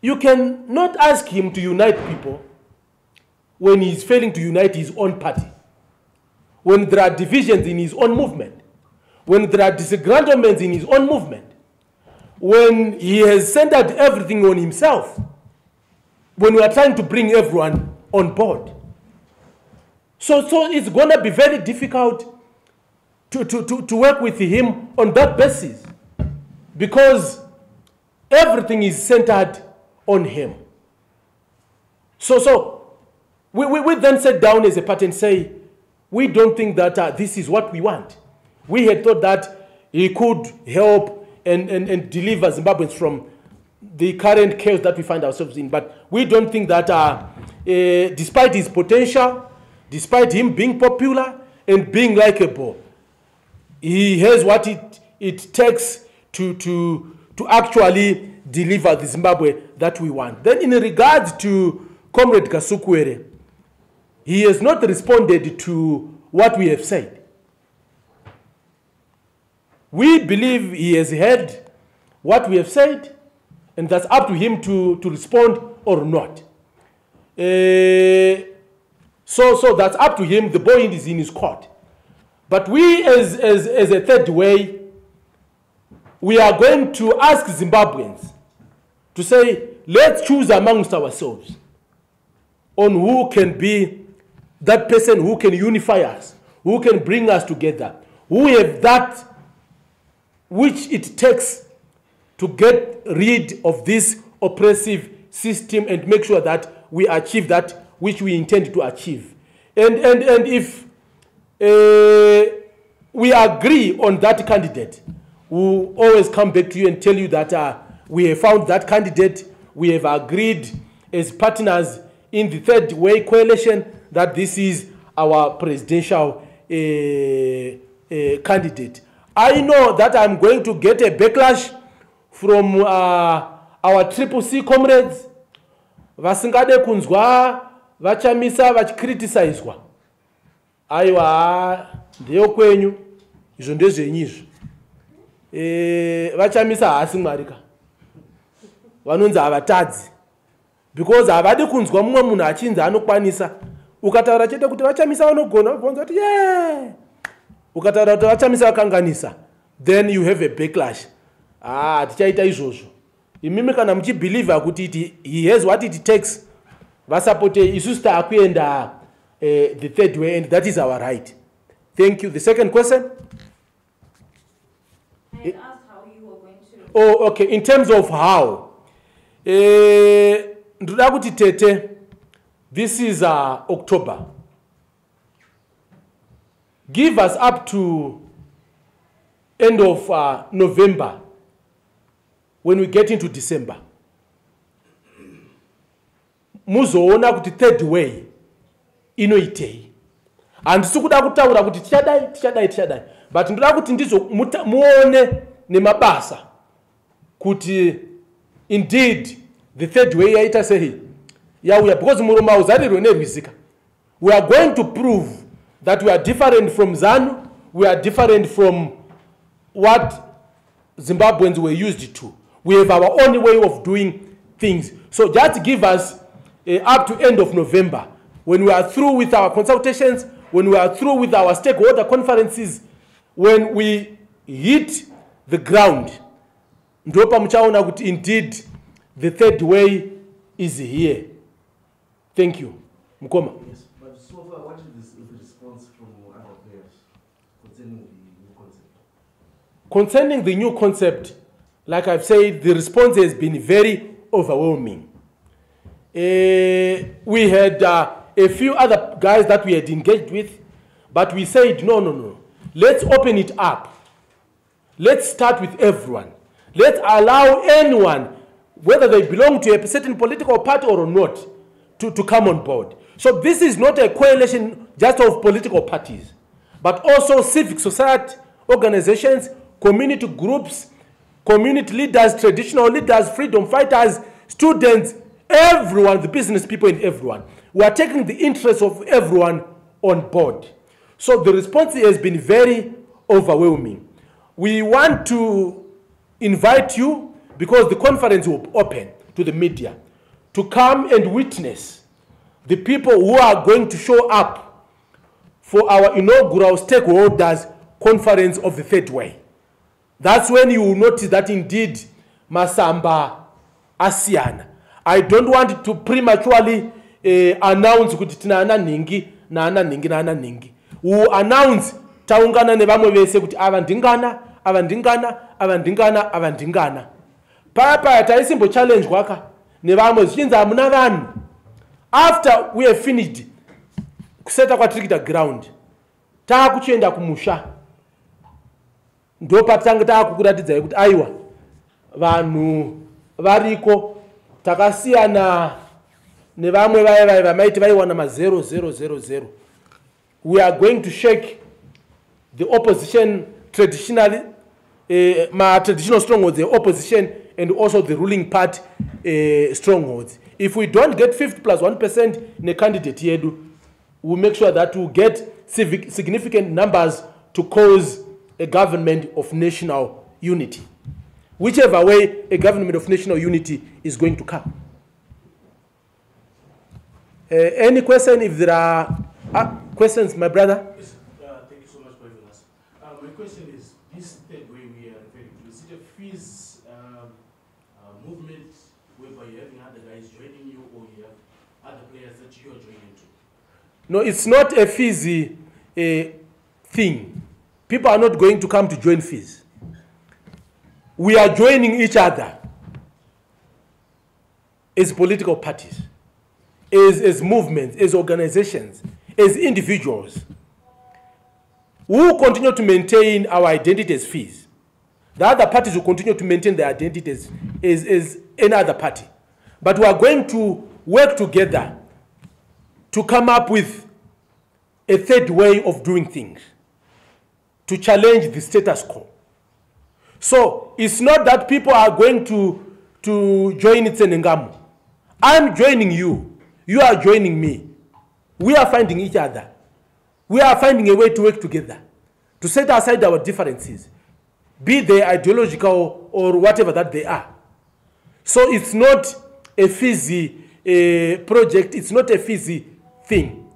you cannot ask him to unite people when he's failing to unite his own party, when there are divisions in his own movement, when there are disagreements in his own movement, when he has centered everything on himself, when we are trying to bring everyone on board. So it's going to be very difficult to work with him on that basis, because everything is centered on him. So we then sit down as a party and say, we don't think that this is what we want. We had thought that he could help and deliver Zimbabweans from the current chaos that we find ourselves in. But we don't think that despite his potential, despite him being popular and being likable, he has what it takes to actually deliver the Zimbabwe that we want. Then in regards to Comrade Kasukwere, he has not responded to what we have said. We believe he has heard what we have said, and that's up to him to respond or not. So that's up to him. The ball is in his court. But we as a third way, we are going to ask Zimbabweans to say, let's choose amongst ourselves on who can be that person who can unify us, who can bring us together, who have that which it takes to get rid of this oppressive system and make sure that we achieve that which we intend to achieve. And if we agree on that candidate, we'll always come back to you and tell you that we have found that candidate, we have agreed as partners in the third way coalition that this is our presidential candidate. I know that I'm going to get a backlash from our Triple C comrades. Vasingade kunzwa, vachamisa, vachikriticizwa. Aiwa, ndiyo kwenyu, izvo ndezvenyizvo. Vachamisa haasi mwarika. Vanonzi havatadzi. Because havadi kunzwa mumwe munhu achinzi anokwanisa. Ukataura chete kuti vachamisa vanogona, vabvunza kuti yeah. Ukataura kuti vachamisa vakanganisa, then you have a backlash. Tichaita izvozvo. Imimi kana muchibelieve kuti he has what it takes, vasapote isusu taakuenda the third way, and that is our right. Thank you. The second question? I had asked how you were going to... Oh, okay. In terms of how. Ndoda kuti tete, this is October. Give us up to end of November when we get into December. Muzoona kuti third way inoitei. And sikuda kutaura kuti tichadai. But ndoda kuti ndizo muone nemabasa kuti indeed the third way yaita sei yauya, because muroma uzarirwe nerwizika. We are going to prove that we are different from ZANU, we are different from what Zimbabweans were used to. We have our own way of doing things. So just give us up to end of November, when we are through with our consultations, when we are through with our stakeholder conferences, when we hit the ground, ndopa muchaona kuti indeed the third way is here. Thank you. Mukoma. Yes, but so far, what is the response from other players concerning the new concept? Concerning the new concept, like I've said, the response has been very overwhelming. We had a few other guys that we had engaged with, but we said, no. Let's open it up. Let's start with everyone. Let's allow anyone, whether they belong to a certain political party or not, to come on board. So this is not a coalition just of political parties, but also civic society organizations, community groups, community leaders, traditional leaders, freedom fighters, students, everyone, the business people and everyone. We are taking the interests of everyone on board. So the response has been very overwhelming. We want to invite you, because the conference will open to the media, to come and witness the people who are going to show up for our inaugural stakeholders conference of the third way. That's when you will notice that indeed Masamba Asiana. I don't want to prematurely announce kuti tina ana ningi. We will announce taungana nevamwe vese kuti avandingana. Paya taisimbo challenge waka nevamwe zvichinzi hamuna vanhu. After we have finished kuseta kwatirikuita ground, taakuchienda kumusha. Ndopatanga taakukuratidzai kuti aiwa vanhu variko takasiyana nevamwe vaya vamaiti vaiwana ma0000. We are going to shake the opposition traditionally, traditional strongholds, the opposition and also the ruling party strongholds. If we don't get 50+1% in a candidate yedu, we'll make sure that we'll get significant numbers to cause a government of national unity. Whichever way a government of national unity is going to come. Any question? If there are questions, my brother? Yes, thank you so much for your other players that you are joining to? No, it's not a fizzy thing. People are not going to come to join Fizz. We are joining each other as political parties, as movements, as organizations, as individuals. We will continue to maintain our identity as Fizz. The other parties will continue to maintain their identities as any other party. But we are going to work together to come up with a third way of doing things, to challenge the status quo. So it's not that people are going to join Tsenengamu. I'm joining you. You are joining me. We are finding each other. We are finding a way to work together, to set aside our differences, be they ideological or whatever that they are. So it's not a fizzy project. It's not a fizzy thing.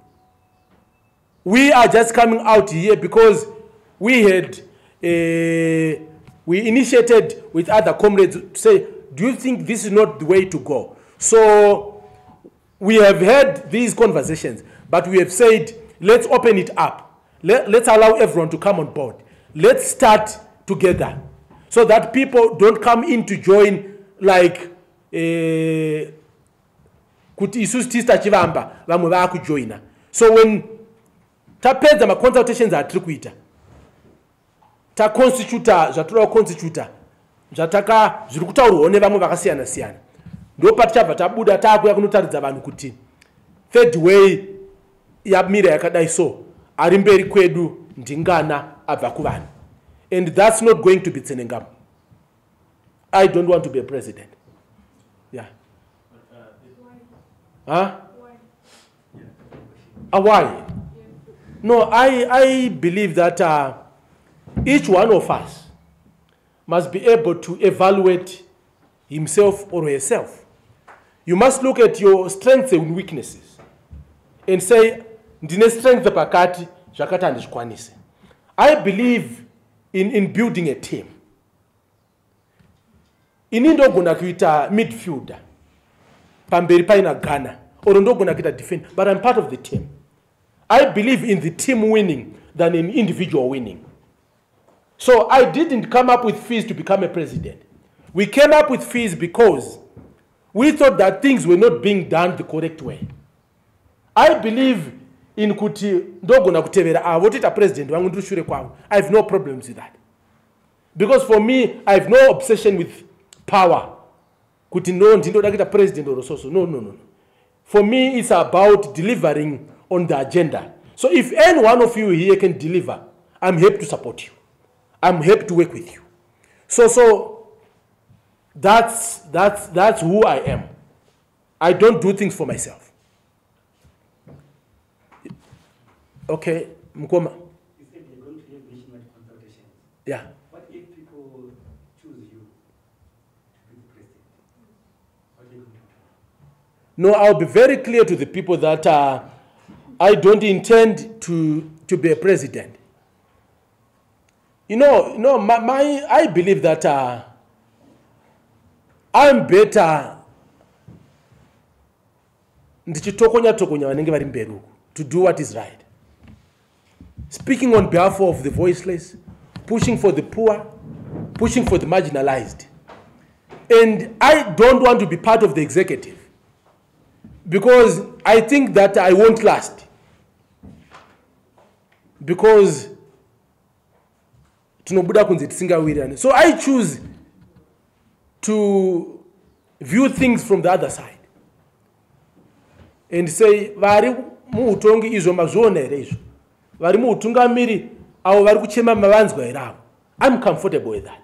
We are just coming out here because we initiated with other comrades to say, do you think this is not the way to go? So we have had these conversations, but we have said, let's open it up. Let's allow everyone to come on board. Let's start together so that people don't come in to join like kuti isusu tista chivamba vamwe vakujoina. So when tapedza ma consultations atiri kuita, ta constituta zvatoda constituta zvataka zviri kutaurwawo nevamwe vakasiyana siyana, ndo patichabva tabuda takuya kunotaridza vanhu kuti third way yamira yakadai so ari mberi kwedu ndingana abva kuvanhu. And that's not going to be Tsenengamu. I don't want to be a president. Yeah. Huh? Why? No, I believe that each one of us must be able to evaluate himself or herself. You must look at your strengths and weaknesses and say, ndine strength pakati zvakati handizvikwanise. I believe in building a team. Ini ndogona kuita midfielder pamberi paina Ghana, or ndogona kuita defender, but I'm part of the team. I believe in the team winning than in individual winning. So I didn't come up with Fizz to become a president. We came up with Fizz because we thought that things were not being done the correct way. I believe in kuti ndogona kutevera avotita president vangu ndishure kwavo. I have no problems with that. Because for me, I have no obsession with power. Kuti no ndindoda kuita president or so. No. For me, it's about delivering on the agenda. So if any one of you here can deliver, I'm happy to support you. I'm happy to work with you. So that's who I am. I don't do things for myself. Okay, Mkoma. You said you're going to have nationwide consultations. Yeah. What if people choose you to be the president? What are you going to do? No, I'll be very clear to the people that I don't intend to be a president. I believe that I'm better ndichitokonya vanenge vari mberi uku to do what is right. Speaking on behalf of the voiceless, pushing for the poor, pushing for the marginalized. And I don't want to be part of the executive because I think that I won't last. Because so I choose to view things from the other side and say, vari muutongi izvo mazviona here izvo, vari muutungamiri avo vari kuchema mavanzwa here avo. I'm comfortable with that.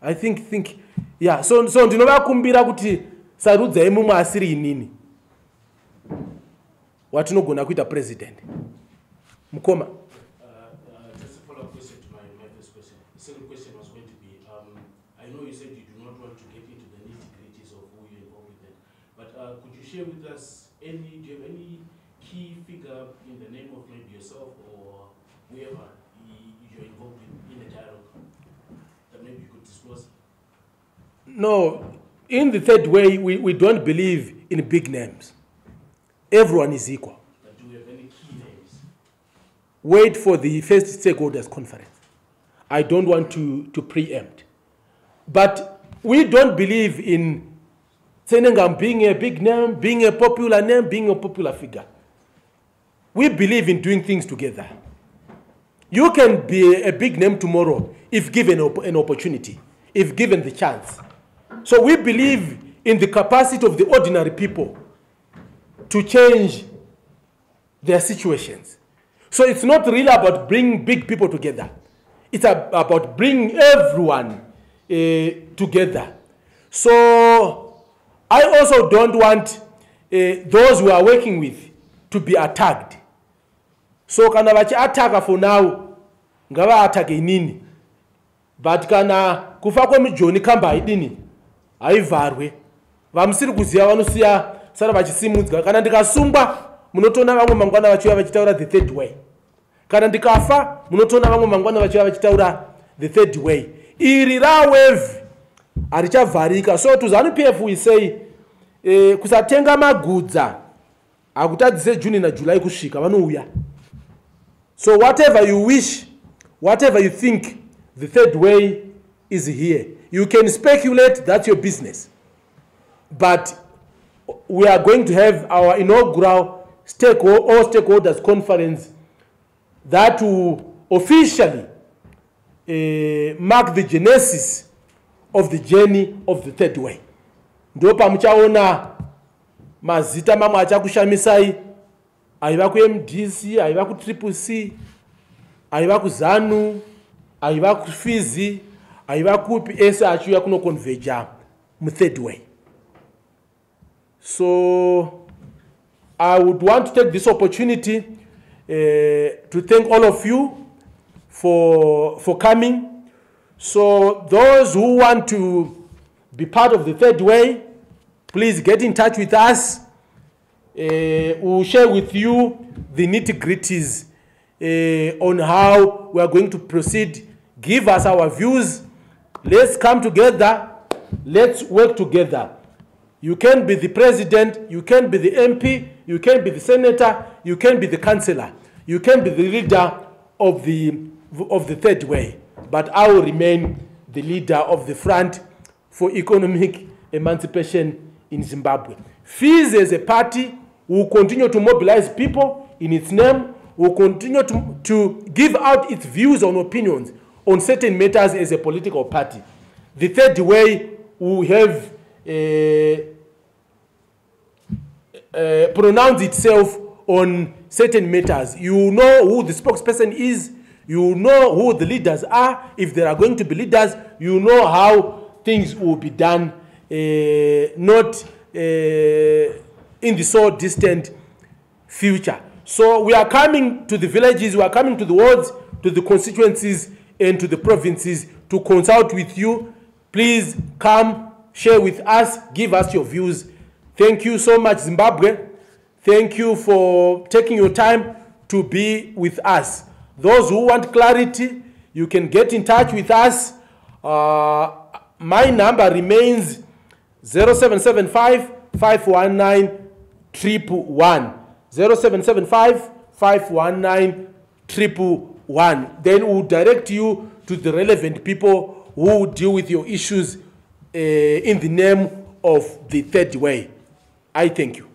I think yeah. So ndinovakumbira kuti sarudzai mumwe asiri inini watinogona kuita president. Mukoma. Just a follow-up question to my first question. The second question was going to be, I know you said you do not want to get into the nitty-gritties of who you're involved with, but could you share with us do you have any key figure in the name of maybe yourself or whoever you're involved in a dialogue that maybe you could disclose? No, in the third way, we don't believe in big names. Everyone is equal. But do we have any key names? Wait for the first stakeholders conference. I don't want to preempt. But we don't believe in Tsenengamu being a big name, being a popular name, being a popular figure. We believe in doing things together. You can be a big name tomorrow if given an opportunity, if given the chance. So we believe in the capacity of the ordinary people to change their situations. So it's not really about bringing big people together. It's about bringing everyone together. So I also don't want those we are working with to be attacked. So kana vachi attack for now, ngava attack inini. But kana kufa kwemijoni kamba idini, aivarwe. Vamsiri kuziya vanusiya sara vachisimudzwa. Kana ndikasungwa munotona vamwe mangwana vachiuya vachitaura the third way. Kana ndikafa munotona vamwe mangwana vachiuya vachitaura the third way. Iri ra wave harichavharika. So to ZANU-PF we say kusatenga magudza akutadzise June na July kusvika vanouya. So whatever you wish, whatever you think, the third way is here. You can speculate, that's your business. But we are going to have our inaugural stakeholders conference that will officially mark the genesis of the journey of the third way. Ndopa muchaona mazita mamwe achakushamisai, aiva ku MDC, aiva ku Triple C, aiva ku ZANU, aiva ku Fizi, aiva kupi ese achiuya kuno converge mu third way. So I would want to take this opportunity to thank all of you for coming. So those who want to be part of the third way, please get in touch with us. We'll share with you the nitty-gritties on how we are going to proceed. Give us our views. Let's come together. Let's work together. You can be the president, you can be the MP, you can be the senator, you can be the councillor, you can be the leader of the third way. But I will remain the leader of the Front for Economic Emancipation in Zimbabwe. FIZ as a party will continue to mobilize people in its name, will continue to give out its views and opinions on certain matters as a political party. The third way will have pronounce itself on certain matters. You know who the spokesperson is, you know who the leaders are, if there are going to be leaders, you know how things will be done, not in the so distant future. So we are coming to the villages, we are coming to the wards, to the constituencies, and to the provinces to consult with you. Please come, share with us, give us your views. Thank you so much, Zimbabwe. Thank you for taking your time to be with us. Those who want clarity, you can get in touch with us. My number remains 0775 519 111. 0775 519 111. Then we'll direct you to the relevant people who will deal with your issues in the name of the third way. I thank you.